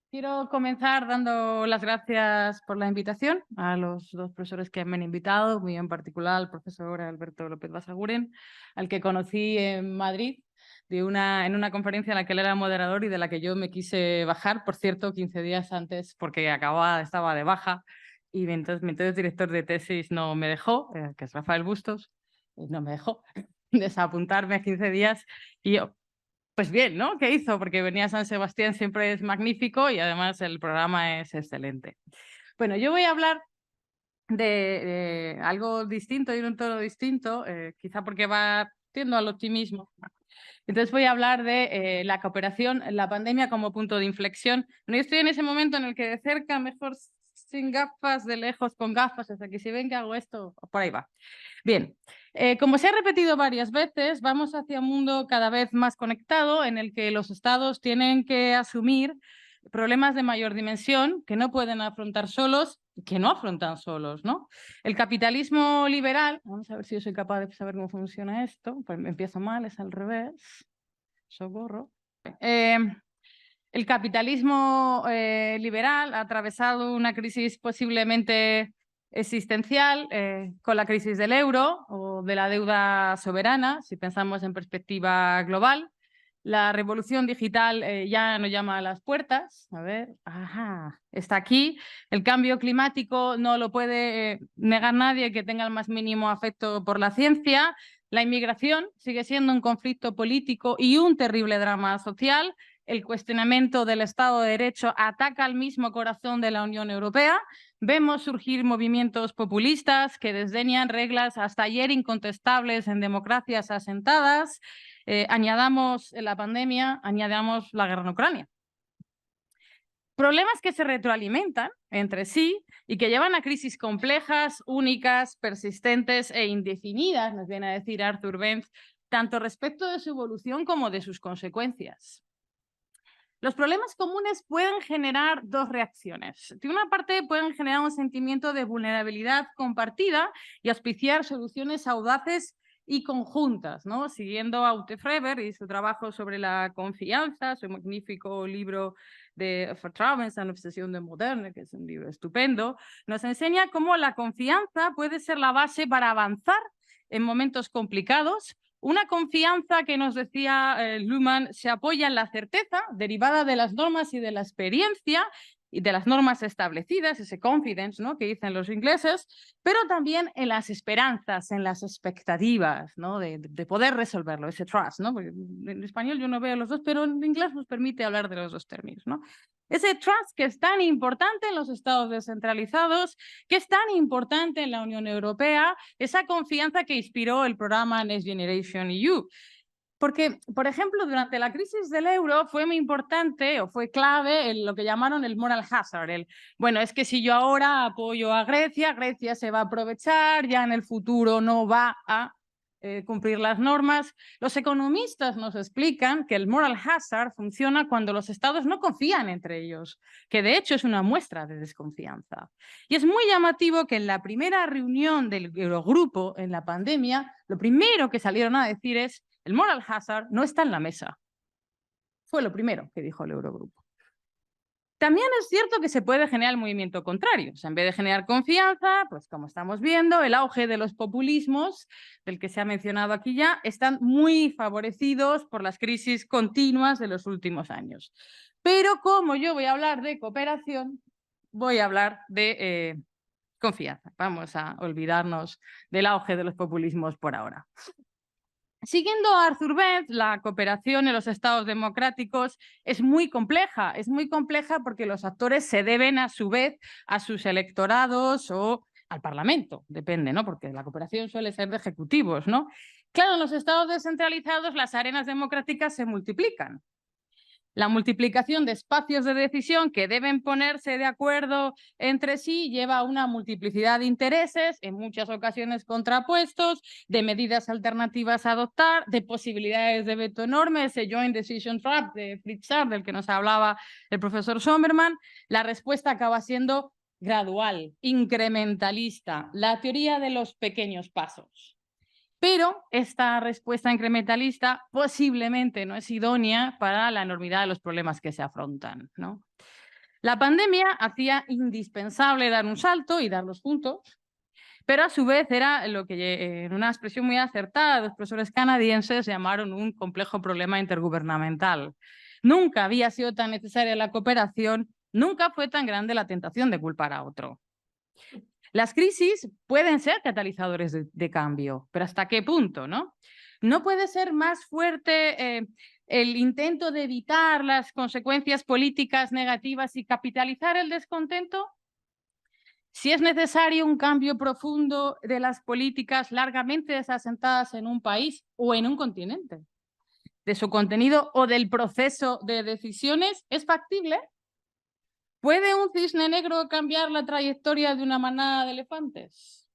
Quiero comenzar dando las gracias por la invitación a los dos profesores que me han invitado, muy en particular al profesor Alberto López Basaguren, al que conocí en Madrid en una conferencia en la que él era moderador y de la que yo me quise bajar, por cierto, 15 días antes, porque estaba de baja y entonces mi entonces director de tesis no me dejó, que es Rafael Bustos, y no me dejó desapuntarme a 15 días y yo, pues bien, ¿no? ¿Qué hizo? Porque venir a San Sebastián siempre es magnífico y además el programa es excelente. Bueno, yo voy a hablar de algo distinto y de un tono distinto, quizá porque va tiendo al optimismo. Entonces voy a hablar de la cooperación, la pandemia como punto de inflexión. No, yo estoy en ese momento en el que de cerca, mejor sin gafas, de lejos con gafas, hasta que si ven que hago esto, por ahí va. Bien, como se ha repetido varias veces, vamos hacia un mundo cada vez más conectado en el que los estados tienen que asumir problemas de mayor dimensión que no pueden afrontar solos, que no afrontan solos, ¿no? El capitalismo liberal, vamos a ver si yo soy capaz de saber cómo funciona esto, pues me empiezo mal, es al revés, socorro. El capitalismo liberal ha atravesado una crisis posiblemente existencial con la crisis del euro o de la deuda soberana, si pensamos en perspectiva global. La revolución digital ya nos llama a las puertas. A ver, ajá, está aquí. El cambio climático no lo puede negar nadie que tenga el más mínimo afecto por la ciencia. La inmigración sigue siendo un conflicto político y un terrible drama social. El cuestionamiento del Estado de Derecho ataca al mismo corazón de la Unión Europea. Vemos surgir movimientos populistas que desdeñan reglas hasta ayer incontestables en democracias asentadas. Añadamos la pandemia, añadamos la guerra en Ucrania. Problemas que se retroalimentan entre sí y que llevan a crisis complejas, únicas, persistentes e indefinidas, nos viene a decir Arthur Benz, tanto respecto de su evolución como de sus consecuencias. Los problemas comunes pueden generar dos reacciones. De una parte, pueden generar un sentimiento de vulnerabilidad compartida y auspiciar soluciones audaces y conjuntas, ¿no? Siguiendo a Ute Freber y su trabajo sobre la confianza, su magnífico libro de Vertrauen, una obsesión de Moderne, que es un libro estupendo, nos enseña cómo la confianza puede ser la base para avanzar en momentos complicados. Una confianza que nos decía Luhmann se apoya en la certeza derivada de las normas y de la experiencia y de las normas establecidas, ese confidence, ¿no?, que dicen los ingleses, pero también en las esperanzas, en las expectativas, ¿no?, de poder resolverlo, ese trust, ¿no? Porque en español yo no veo los dos, pero en inglés nos permite hablar de los dos términos, ¿no? Ese trust que es tan importante en los estados descentralizados, que es tan importante en la Unión Europea, esa confianza que inspiró el programa Next Generation EU. Porque, por ejemplo, durante la crisis del euro fue muy importante o fue clave lo que llamaron el moral hazard. Bueno, es que si yo ahora apoyo a Grecia, Grecia se va a aprovechar, ya en el futuro no va a cumplir las normas. Los economistas nos explican que el moral hazard funciona cuando los estados no confían entre ellos, que de hecho es una muestra de desconfianza. Y es muy llamativo que en la primera reunión del Eurogrupo en la pandemia, lo primero que salieron a decir es: el moral hazard no está en la mesa. Fue lo primero que dijo el Eurogrupo. También es cierto que se puede generar el movimiento contrario. O sea, en vez de generar confianza, pues como estamos viendo, el auge de los populismos, del que se ha mencionado aquí ya, están muy favorecidos por las crisis continuas de los últimos años. Pero como yo voy a hablar de cooperación, voy a hablar de confianza. Vamos a olvidarnos del auge de los populismos por ahora. Siguiendo a Arthur Benz, la cooperación en los estados democráticos es muy compleja porque los actores se deben a su vez a sus electorados o al Parlamento, depende, ¿no? Porque la cooperación suele ser de ejecutivos, ¿no? Claro, en los estados descentralizados las arenas democráticas se multiplican. La multiplicación de espacios de decisión que deben ponerse de acuerdo entre sí lleva a una multiplicidad de intereses, en muchas ocasiones contrapuestos, de medidas alternativas a adoptar, de posibilidades de veto enormes, ese joint decision trap de Fritz-Zard, del que nos hablaba el profesor Sommermann. La respuesta acaba siendo gradual, incrementalista, la teoría de los pequeños pasos. Pero esta respuesta incrementalista posiblemente no es idónea para la enormidad de los problemas que se afrontan, ¿no? La pandemia hacía indispensable dar un salto y darlos juntos, pero a su vez era lo que, en una expresión muy acertada, los profesores canadienses llamaron un complejo problema intergubernamental. Nunca había sido tan necesaria la cooperación, nunca fue tan grande la tentación de culpar a otro. Las crisis pueden ser catalizadores de cambio, pero ¿hasta qué punto, no? ¿No puede ser más fuerte el intento de evitar las consecuencias políticas negativas y capitalizar el descontento? Si es necesario un cambio profundo de las políticas largamente desasentadas en un país o en un continente, de su contenido o del proceso de decisiones, ¿es factible? ¿Puede un cisne negro cambiar la trayectoria de una manada de elefantes?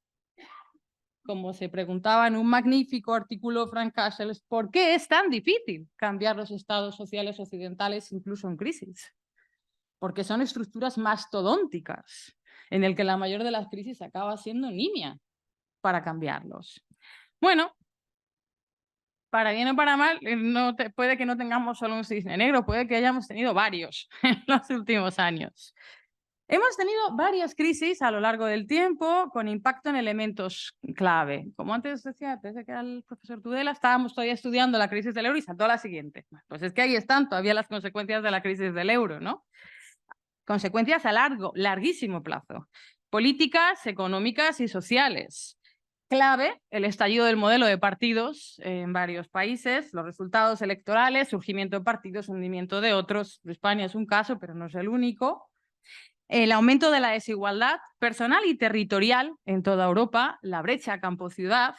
Como se preguntaba en un magnífico artículo Frank Castles, ¿por qué es tan difícil cambiar los estados sociales occidentales incluso en crisis? Porque son estructuras mastodónticas en el que la mayor de las crisis acaba siendo nimia para cambiarlos. Bueno, para bien o para mal, puede que no tengamos solo un cisne negro, puede que hayamos tenido varios en los últimos años. Hemos tenido varias crisis a lo largo del tiempo con impacto en elementos clave. Como antes decía, desde que era el profesor Tudela, estábamos todavía estudiando la crisis del euro y saltó la siguiente. Pues es que ahí están todavía las consecuencias de la crisis del euro, ¿no? Consecuencias a larguísimo plazo. Políticas, económicas y sociales. Clave, el estallido del modelo de partidos en varios países, los resultados electorales, surgimiento de partidos, hundimiento de otros. España es un caso, pero no es el único. El aumento de la desigualdad personal y territorial en toda Europa, la brecha campo-ciudad.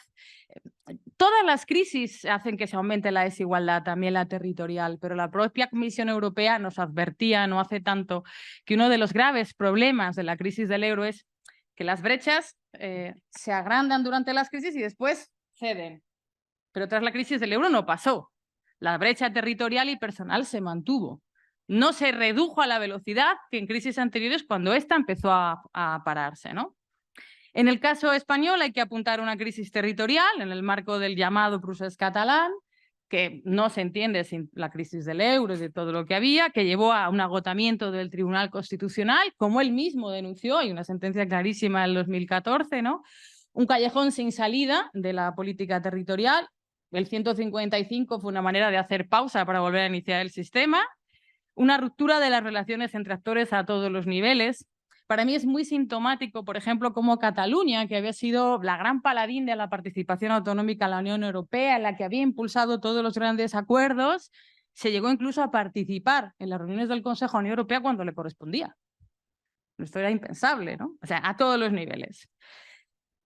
Todas las crisis hacen que se aumente la desigualdad, también la territorial, pero la propia Comisión Europea nos advertía no hace tanto que uno de los graves problemas de la crisis del euro es que las brechas se agrandan durante las crisis y después ceden. Pero tras la crisis del euro no pasó. La brecha territorial y personal se mantuvo. No se redujo a la velocidad que en crisis anteriores cuando esta empezó a pararse, ¿no? En el caso español hay que apuntar una crisis territorial en el marco del llamado procés catalán, que no se entiende sin la crisis del euro y de todo lo que había, que llevó a un agotamiento del Tribunal Constitucional, como él mismo denunció, hay una sentencia clarísima del 2014, ¿no? Un callejón sin salida de la política territorial. El 155 fue una manera de hacer pausa para volver a iniciar el sistema. Una ruptura de las relaciones entre actores a todos los niveles. Para mí es muy sintomático, por ejemplo, como Cataluña, que había sido la gran paladín de la participación autonómica en la Unión Europea, en la que había impulsado todos los grandes acuerdos, se llegó incluso a participar en las reuniones del Consejo de la Unión Europea cuando le correspondía. Esto era impensable, ¿no? O sea, a todos los niveles.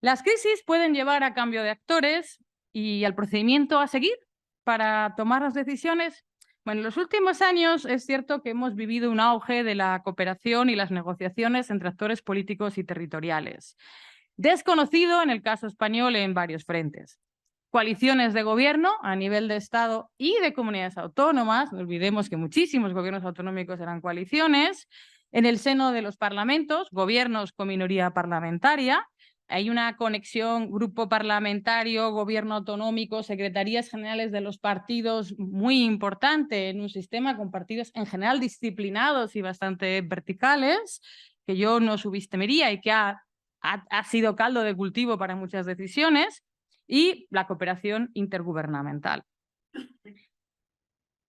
Las crisis pueden llevar a cambio de actores y al procedimiento a seguir para tomar las decisiones. Bueno, en los últimos años es cierto que hemos vivido un auge de la cooperación y las negociaciones entre actores políticos y territoriales. Desconocido en el caso español en varios frentes. Coaliciones de gobierno a nivel de Estado y de comunidades autónomas, no olvidemos que muchísimos gobiernos autonómicos eran coaliciones, en el seno de los parlamentos, gobiernos con minoría parlamentaria. Hay una conexión grupo parlamentario, gobierno autonómico, secretarías generales de los partidos muy importante en un sistema con partidos en general disciplinados y bastante verticales, que yo no subestimaría y que ha sido caldo de cultivo para muchas decisiones, y la cooperación intergubernamental.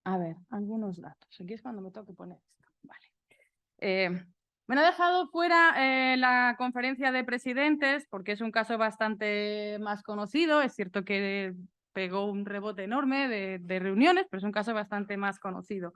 A ver, algunos datos. Aquí es cuando me tengo que poner esto. Vale. Me he dejado fuera la conferencia de presidentes porque es un caso bastante más conocido. Es cierto que pegó un rebote enorme de reuniones, pero es un caso bastante más conocido.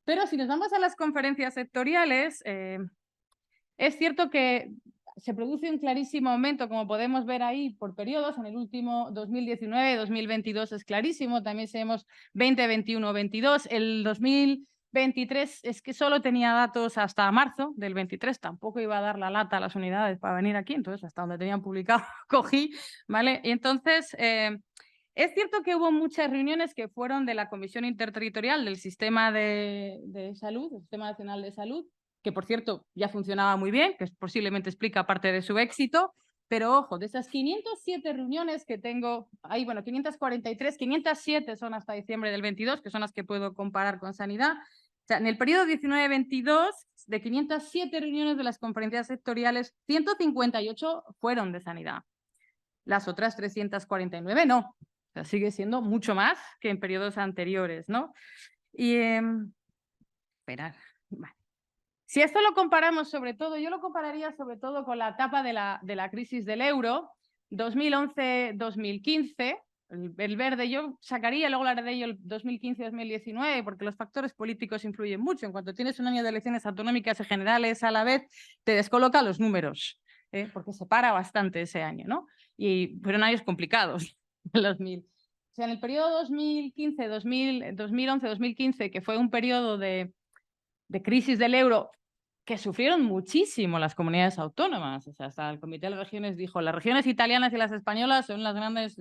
Pero si nos vamos a las conferencias sectoriales, es cierto que se produce un clarísimo aumento, como podemos ver ahí, por periodos. En el último 2019-2022 es clarísimo. También tenemos 2021-22. El 2023 es que solo tenía datos hasta marzo del 23. Tampoco iba a dar la lata a las unidades para venir aquí. Entonces, hasta donde tenían publicado, cogí. ¿Vale? Y entonces, es cierto que hubo muchas reuniones que fueron de la Comisión Interterritorial del Sistema de Salud, el Sistema Nacional de Salud, que por cierto ya funcionaba muy bien, que posiblemente explica parte de su éxito, pero ojo, de esas 507 reuniones que tengo, ahí bueno, 543, 507 son hasta diciembre del 22, que son las que puedo comparar con sanidad, O sea, en el periodo 19-22, de 507 reuniones de las conferencias sectoriales, 158 fueron de sanidad. Las otras 349 no. O sea, sigue siendo mucho más que en periodos anteriores, ¿no? Y, esperar. Vale. Si esto lo comparamos sobre todo, yo lo compararía sobre todo con la etapa de la crisis del euro, 2011-2015, el verde yo sacaría, luego hablaré de ello el 2015-2019, porque los factores políticos influyen mucho. En cuanto tienes un año de elecciones autonómicas y generales a la vez, te descoloca los números, porque se para bastante ese año, ¿no? Y fueron años complicados, los mil. O sea, en el periodo 2011-2015, que fue un periodo de crisis del euro, que sufrieron muchísimo las comunidades autónomas. O sea, hasta el Comité de las Regiones dijo, las regiones italianas y las españolas son las grandes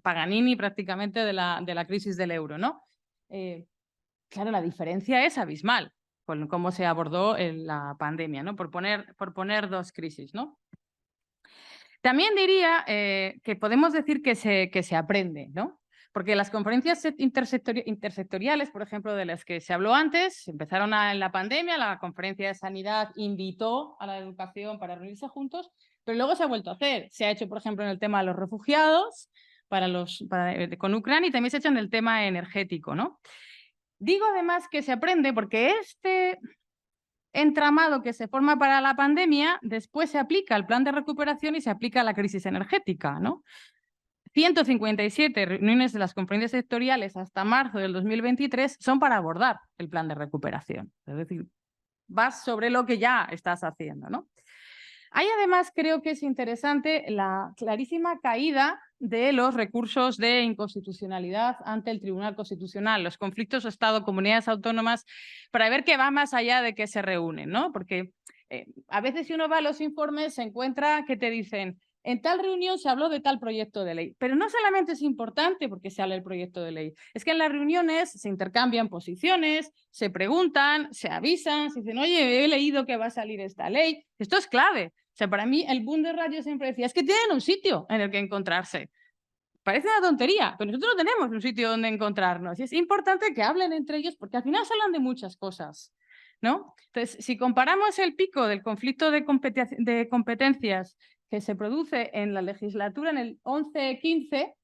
Paganini prácticamente de la crisis del euro, ¿no? Claro, la diferencia es abismal con cómo se abordó la pandemia, ¿no? Por poner dos crisis, ¿no? También diría que podemos decir que se aprende, ¿no? Porque las conferencias intersectoriales, por ejemplo, de las que se habló antes, empezaron en la pandemia, la conferencia de sanidad invitó a la educación para reunirse juntos, pero luego se ha vuelto a hacer. Se ha hecho, por ejemplo, en el tema de los refugiados, con Ucrania, y también se ha hecho en el tema energético, ¿no? Digo además que se aprende porque este entramado que se forma para la pandemia después se aplica al plan de recuperación y se aplica a la crisis energética, ¿no? 157 reuniones de las conferencias sectoriales hasta marzo del 2023 son para abordar el plan de recuperación. Es decir, vas sobre lo que ya estás haciendo, ¿no? Hay además, creo que es interesante, la clarísima caída de los recursos de inconstitucionalidad ante el Tribunal Constitucional, los conflictos Estado-comunidades autónomas, para ver que va más allá de que se reúnen, ¿no? Porque a veces si uno va a los informes se encuentra que te dicen en tal reunión se habló de tal proyecto de ley, pero no solamente es importante porque se habla del proyecto de ley, es que en las reuniones se intercambian posiciones, se preguntan, se avisan, se dicen, oye, he leído que va a salir esta ley. Esto es clave. O sea, para mí el Bundesrat siempre decía, es que tienen un sitio en el que encontrarse. Parece una tontería, pero nosotros no tenemos un sitio donde encontrarnos y es importante que hablen entre ellos porque al final se hablan de muchas cosas, ¿no? Entonces, si comparamos el pico del conflicto de competencias que se produce en la legislatura en el 11-15,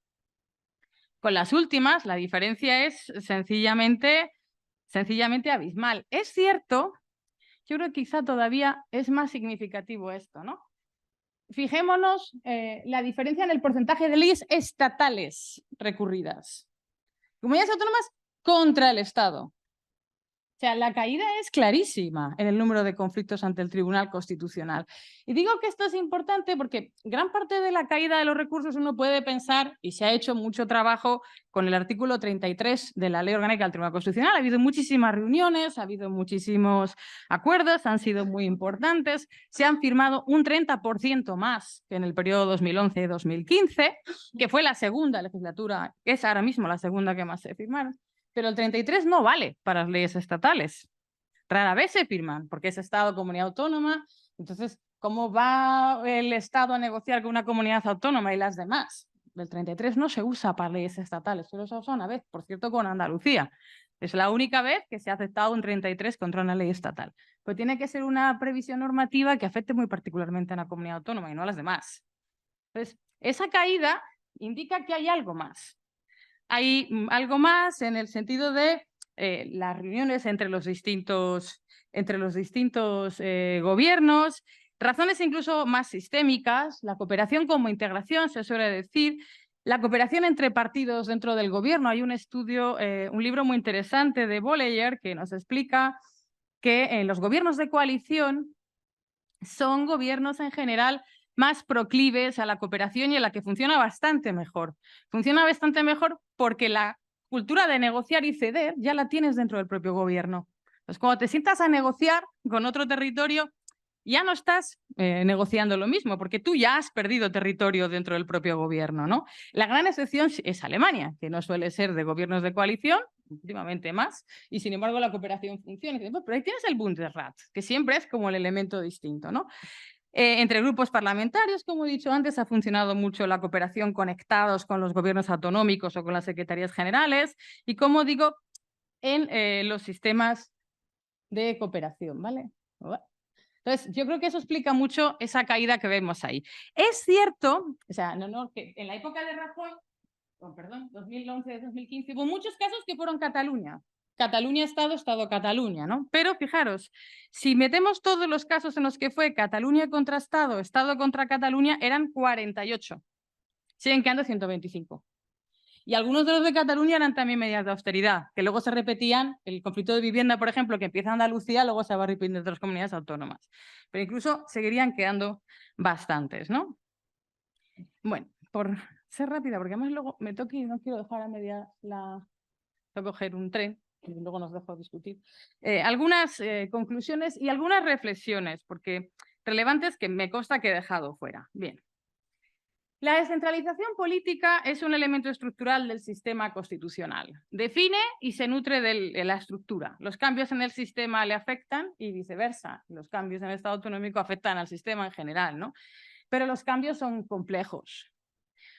con las últimas, la diferencia es sencillamente abismal. Es cierto, yo creo que quizá todavía es más significativo esto, ¿no? Fijémonos la diferencia en el porcentaje de leyes estatales recurridas. Comunidades autónomas contra el Estado. O sea, la caída es clarísima en el número de conflictos ante el Tribunal Constitucional. Y digo que esto es importante porque gran parte de la caída de los recursos uno puede pensar, y se ha hecho mucho trabajo con el artículo 33 de la Ley Orgánica del Tribunal Constitucional. Ha habido muchísimas reuniones, ha habido muchísimos acuerdos, han sido muy importantes. Se han firmado un 30% más que en el periodo 2011-2015, que fue la segunda legislatura, que es ahora mismo la segunda que más se firmaron. Pero el 33 no vale para las leyes estatales. Rara vez se firman, porque es Estado, comunidad autónoma. Entonces, ¿cómo va el Estado a negociar con una comunidad autónoma y las demás? El 33 no se usa para leyes estatales, solo se usa una vez, por cierto, con Andalucía. Es la única vez que se ha aceptado un 33 contra una ley estatal. Pero tiene que ser una previsión normativa que afecte muy particularmente a una comunidad autónoma y no a las demás. Entonces, esa caída indica que hay algo más. Hay algo más en el sentido de las reuniones entre los distintos gobiernos, razones incluso más sistémicas, la cooperación como integración, se suele decir, la cooperación entre partidos dentro del gobierno. Hay un estudio, un libro muy interesante de Bolleyer que nos explica que los gobiernos de coalición son gobiernos en general más proclives a la cooperación y en la que funciona bastante mejor. Funciona bastante mejor porque la cultura de negociar y ceder ya la tienes dentro del propio gobierno. Entonces, cuando te sientas a negociar con otro territorio, ya no estás negociando lo mismo, porque tú ya has perdido territorio dentro del propio gobierno, ¿no? La gran excepción es Alemania, que no suele ser de gobiernos de coalición, últimamente más, y sin embargo la cooperación funciona. Pero ahí tienes el Bundesrat, que siempre es como el elemento distinto, ¿no? Entre grupos parlamentarios, como he dicho antes, ha funcionado mucho la cooperación conectados con los gobiernos autonómicos o con las secretarías generales y, como digo, en los sistemas de cooperación, ¿vale? Entonces, yo creo que eso explica mucho esa caída que vemos ahí. Es cierto, o sea, que en la época de Rajoy, perdón, 2011-2015, hubo muchos casos que fueron Cataluña. Cataluña, Estado, Estado, Cataluña, ¿no? Pero fijaros, si metemos todos los casos en los que fue Cataluña contra Estado, Estado contra Cataluña, eran 48. Siguen quedando 125. Y algunos de los de Cataluña eran también medidas de austeridad, que luego se repetían. El conflicto de vivienda, por ejemplo, que empieza en Andalucía, luego se va repitiendo en otras comunidades autónomas. Pero incluso seguirían quedando bastantes, ¿no? Bueno, por ser rápida, porque además luego me toque y no quiero dejar a media la... Voy a coger un tren y luego nos dejo discutir. Algunas conclusiones y algunas reflexiones, porque relevantes que me consta que he dejado fuera. Bien. La descentralización política es un elemento estructural del sistema constitucional. Define y se nutre de la estructura. Los cambios en el sistema le afectan y viceversa. Los cambios en el Estado autonómico afectan al sistema en general, ¿no? Pero los cambios son complejos.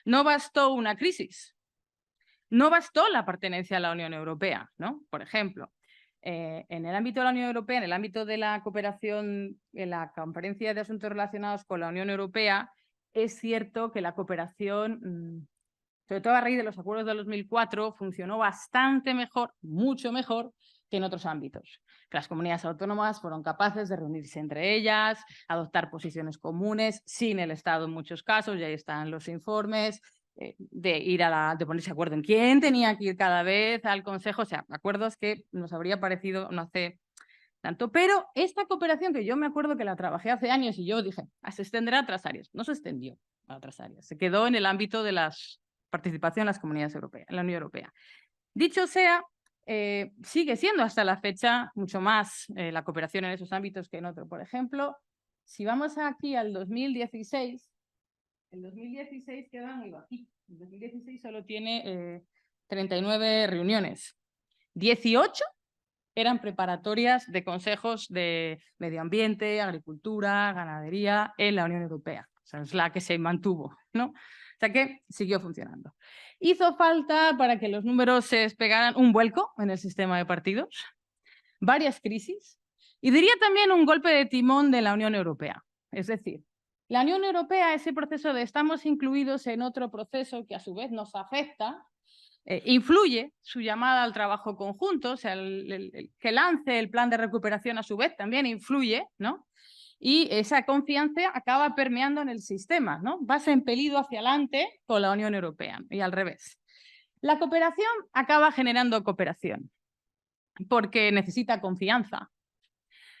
No bastó una crisis. No bastó la pertenencia a la Unión Europea, ¿no? Por ejemplo, en el ámbito de la Unión Europea, en el ámbito de la cooperación, en la Conferencia de Asuntos Relacionados con la Unión Europea, es cierto que la cooperación, sobre todo a raíz de los acuerdos de 2004, funcionó bastante mejor, mucho mejor que en otros ámbitos. Las comunidades autónomas fueron capaces de reunirse entre ellas, adoptar posiciones comunes, sin el Estado en muchos casos, y ahí están los informes, de ponerse de acuerdo en quién tenía que ir cada vez al Consejo, o sea, acuerdos que nos habría parecido no hace tanto. Pero esta cooperación, que yo me acuerdo que la trabajé hace años y yo dije, se extenderá a otras áreas. No se extendió a otras áreas, se quedó en el ámbito de la participación en las comunidades europeas, en la Unión Europea. Dicho sea, sigue siendo hasta la fecha mucho más la cooperación en esos ámbitos que en otro. Por ejemplo, si vamos aquí al 2016, el 2016 queda muy bajito. El 2016 solo tiene 39 reuniones. 18 eran preparatorias de consejos de medio ambiente, agricultura, ganadería en la Unión Europea. O sea, es la que se mantuvo, ¿no? O sea que siguió funcionando. Hizo falta, para que los números se despegaran, un vuelco en el sistema de partidos, varias crisis y diría también un golpe de timón de la Unión Europea. Es decir, la Unión Europea, ese proceso de estamos incluidos en otro proceso que a su vez nos afecta, influye su llamada al trabajo conjunto, o sea, que lance el plan de recuperación a su vez también influye, ¿no? Y esa confianza acaba permeando en el sistema, ¿no? Va impelido hacia adelante con la Unión Europea y al revés. La cooperación acaba generando cooperación porque necesita confianza.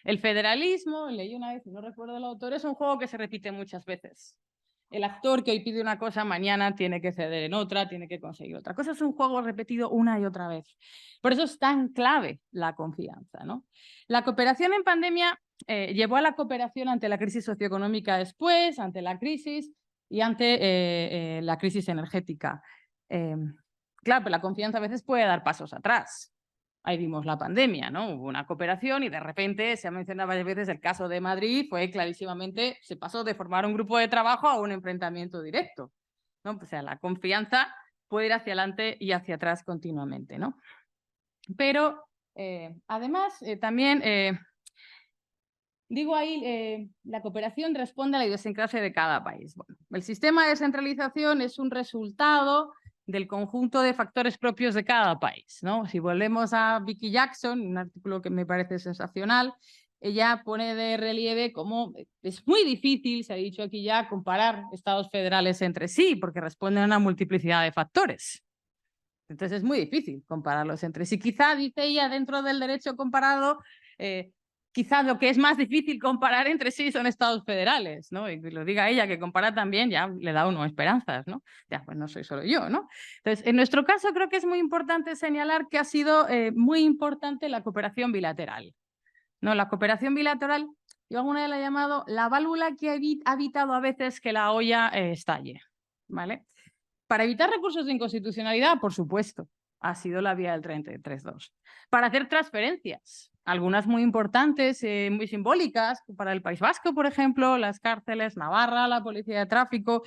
El federalismo, leí una vez, no recuerdo el autor, es un juego que se repite muchas veces. El actor que hoy pide una cosa, mañana tiene que ceder en otra, tiene que conseguir otra cosa. Es un juego repetido una y otra vez. Por eso es tan clave la confianza, ¿no? La cooperación en pandemia llevó a la cooperación ante la crisis socioeconómica después, ante la crisis y ante la crisis energética. Claro, pero la confianza a veces puede dar pasos atrás. Ahí vimos la pandemia, ¿no? Hubo una cooperación y de repente, se ha mencionado varias veces el caso de Madrid, fue clarísimamente, se pasó de formar un grupo de trabajo a un enfrentamiento directo, ¿no? O sea, la confianza puede ir hacia adelante y hacia atrás continuamente, ¿no? Pero, además, también, digo ahí, la cooperación responde a la idiosincrasia de cada país. Bueno, el sistema de descentralización es un resultado del conjunto de factores propios de cada país, ¿no? Si volvemos a Vicky Jackson, un artículo que me parece sensacional, ella pone de relieve cómo es muy difícil, se ha dicho aquí ya, comparar estados federales entre sí, porque responden a una multiplicidad de factores. Entonces es muy difícil compararlos entre sí. Quizá, dice ella, dentro del derecho comparado, quizás lo que es más difícil comparar entre sí son estados federales, ¿no? Y lo diga ella, que compara también, ya le da uno esperanzas, ¿no? Ya, pues no soy solo yo, ¿no? Entonces, en nuestro caso creo que es muy importante señalar que ha sido muy importante la cooperación bilateral, ¿no? La cooperación bilateral, yo alguna vez la he llamado la válvula que ha evitado a veces que la olla estalle, ¿vale? Para evitar recursos de inconstitucionalidad, por supuesto, ha sido la vía del 33.2. Para hacer transferencias, algunas muy importantes, muy simbólicas, para el País Vasco, por ejemplo, las cárceles, Navarra, la policía de tráfico,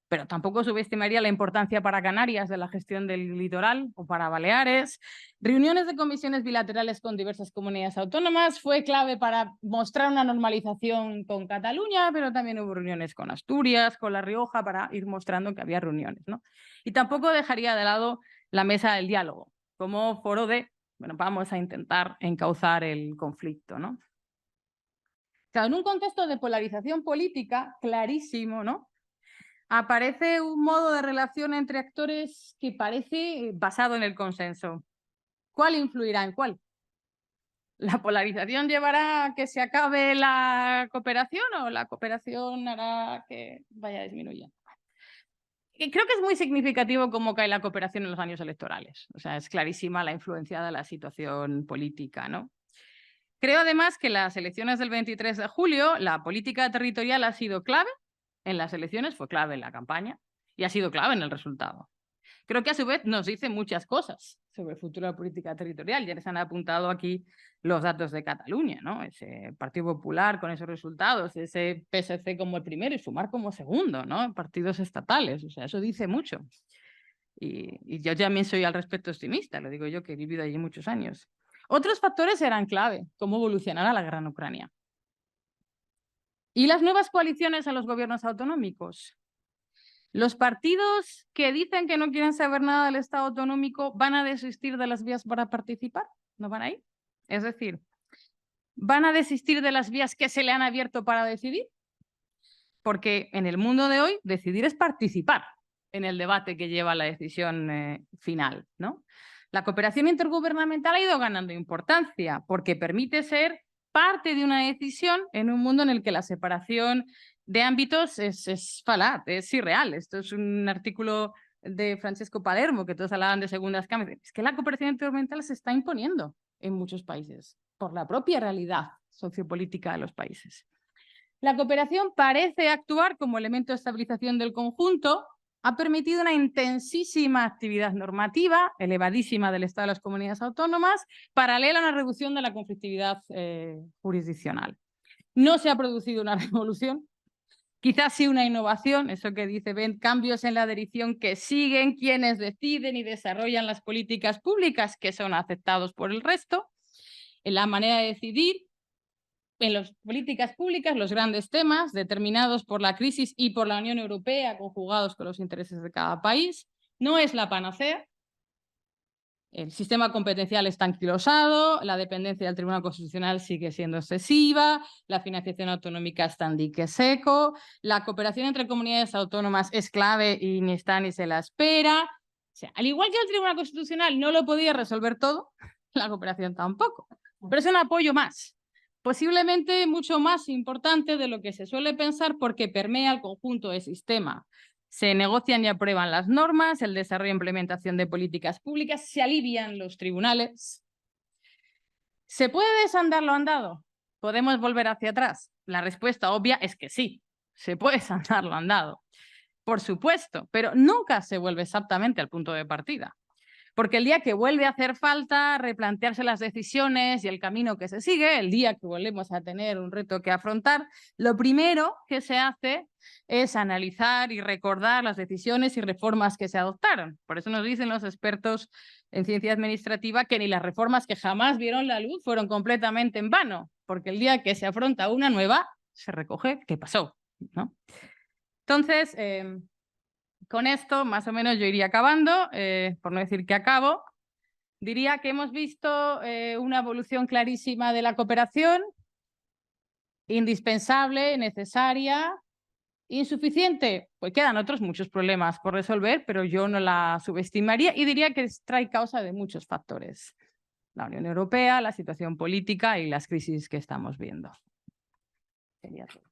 pero tampoco subestimaría la importancia para Canarias de la gestión del litoral o para Baleares. Reuniones de comisiones bilaterales con diversas comunidades autónomas fue clave para mostrar una normalización con Cataluña, pero también hubo reuniones con Asturias, con La Rioja, para ir mostrando que había reuniones, ¿no? Y tampoco dejaría de lado la mesa del diálogo como foro de, bueno, vamos a intentar encauzar el conflicto, ¿no? Claro, en un contexto de polarización política clarísimo, ¿no?, aparece un modo de relación entre actores que parece basado en el consenso. ¿Cuál influirá en cuál? ¿La polarización llevará a que se acabe la cooperación o la cooperación hará que vaya disminuyendo? Creo que es muy significativo cómo cae la cooperación en los años electorales. O sea, es clarísima la influencia de la situación política, ¿no? Creo además que las elecciones del 23 de julio, la política territorial ha sido clave en las elecciones, fue clave en la campaña y ha sido clave en el resultado. Creo que a su vez nos dice muchas cosas sobre el futuro de la política territorial. Ya les han apuntado aquí los datos de Cataluña, ¿no? Ese Partido Popular con esos resultados, ese PSC como el primero y Sumar como segundo, ¿no? Partidos estatales, o sea, eso dice mucho. Y yo también soy al respecto optimista, lo digo yo que he vivido allí muchos años. Otros factores eran clave, cómo evolucionará la guerra en Ucrania. ¿Y las nuevas coaliciones en los gobiernos autonómicos? Los partidos que dicen que no quieren saber nada del Estado autonómico van a desistir de las vías para participar, ¿no van a ir? Es decir, ¿van a desistir de las vías que se le han abierto para decidir? Porque en el mundo de hoy decidir es participar en el debate que lleva a la decisión final, ¿no? La cooperación intergubernamental ha ido ganando importancia porque permite ser parte de una decisión en un mundo en el que la separación de ámbitos es falaz, es irreal. Esto es un artículo de Francesco Palermo, que todos hablaban de segundas cámaras. Es que la cooperación intergubernamental se está imponiendo en muchos países por la propia realidad sociopolítica de los países. La cooperación parece actuar como elemento de estabilización del conjunto, ha permitido una intensísima actividad normativa, elevadísima del Estado de las comunidades autónomas, paralela a una reducción de la conflictividad jurisdiccional. No se ha producido una revolución, quizás sí una innovación, eso que dice Ben, cambios en la dirección que siguen quienes deciden y desarrollan las políticas públicas que son aceptados por el resto, en la manera de decidir, en las políticas públicas, los grandes temas determinados por la crisis y por la Unión Europea, conjugados con los intereses de cada país, no es la panacea. El sistema competencial está anquilosado, la dependencia del Tribunal Constitucional sigue siendo excesiva, la financiación autonómica está en dique seco, la cooperación entre comunidades autónomas es clave y ni está ni se la espera. O sea, al igual que el Tribunal Constitucional no lo podía resolver todo, la cooperación tampoco. Pero es un apoyo más, posiblemente mucho más importante de lo que se suele pensar porque permea el conjunto del sistema. Se negocian y aprueban las normas, el desarrollo e implementación de políticas públicas, se alivian los tribunales. ¿Se puede desandar lo andado? ¿Podemos volver hacia atrás? La respuesta obvia es que sí, se puede desandar lo andado. Por supuesto, pero nunca se vuelve exactamente al punto de partida. Porque el día que vuelve a hacer falta replantearse las decisiones y el camino que se sigue, el día que volvemos a tener un reto que afrontar, lo primero que se hace es analizar y recordar las decisiones y reformas que se adoptaron. Por eso nos dicen los expertos en ciencia administrativa que ni las reformas que jamás vieron la luz fueron completamente en vano, porque el día que se afronta una nueva, se recoge qué pasó, ¿no? Entonces, con esto, más o menos, yo iría acabando, por no decir que acabo. Diría que hemos visto una evolución clarísima de la cooperación, indispensable, necesaria, insuficiente. Pues quedan otros muchos problemas por resolver, pero yo no la subestimaría y diría que trae causa de muchos factores. La Unión Europea, la situación política y las crisis que estamos viendo. Sería todo.